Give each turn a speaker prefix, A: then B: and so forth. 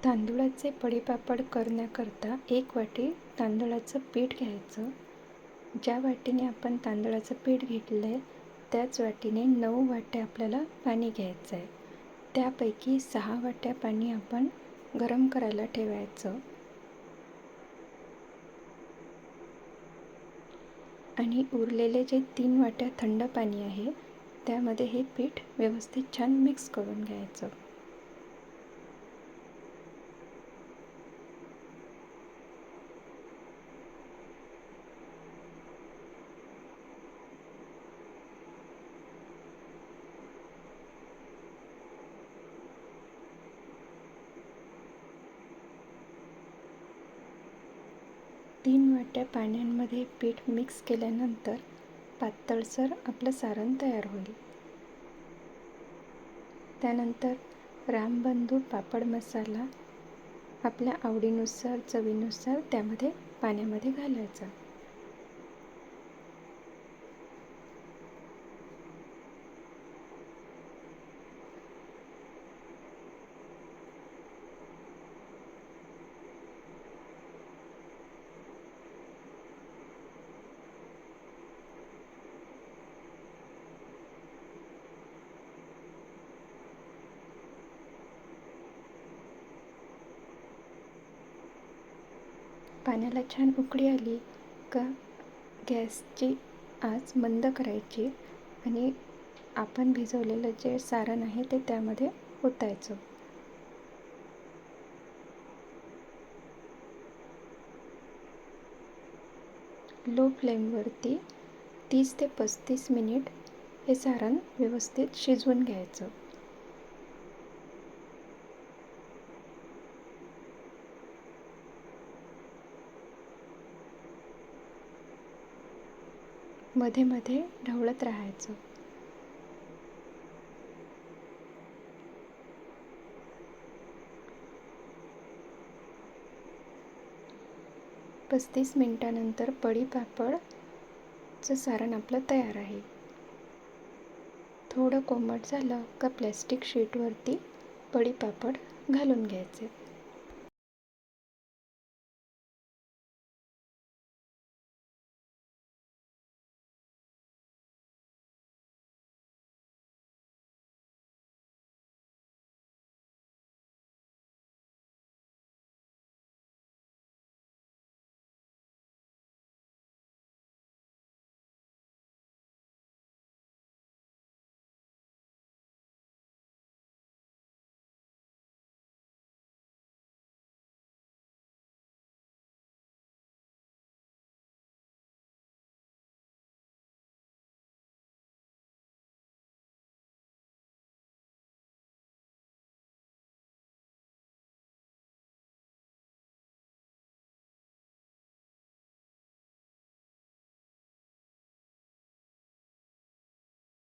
A: तांदूळाचे पळीपापड करण्याकरता 1 वाटी तांदळाचं पीठ घ्यायचं. ज्या वाटीने आपण तांदळाचं पीठ घेतलं आहे त्याच वाटीने 9 वाट्या आपल्याला पाणी घ्यायचं आहे. त्यापैकी 6 वाट्या पाणी आपण गरम करायला ठेवायचं आणि उरलेले जे 3 वाट्या थंड पाणी आहे त्यामध्ये हे पीठ व्यवस्थित छान मिक्स करून घ्यायचं. तीन वाट्या पाण्यामध्ये पीठ मिक्स केल्यानंतर पातळसर आपलं सारण तयार होईल. त्यानंतर रामबंधू पापड मसाला आपल्या आवडीनुसार चवीनुसार त्यामध्ये पाण्यामध्ये घालायचा. पाण्याला छान उकळी आली का गॅसची आच मंद करायची आणि आपण भिजवलेलं जे सारण आहे ते त्यामध्ये ओतायचं. लो फ्लेमवरती 30 ते 35 मिनिट हे सारण व्यवस्थित शिजवून घ्यायचं. मध्ये मध्ये ढवळत राहायचं. पस्तीस मिनिटानंतर पळीपापडचं सारण आपलं तयार आहे. थोडं कोमट झालं का प्लॅस्टिक शीटवरती पळीपापड घालून घ्यायचे.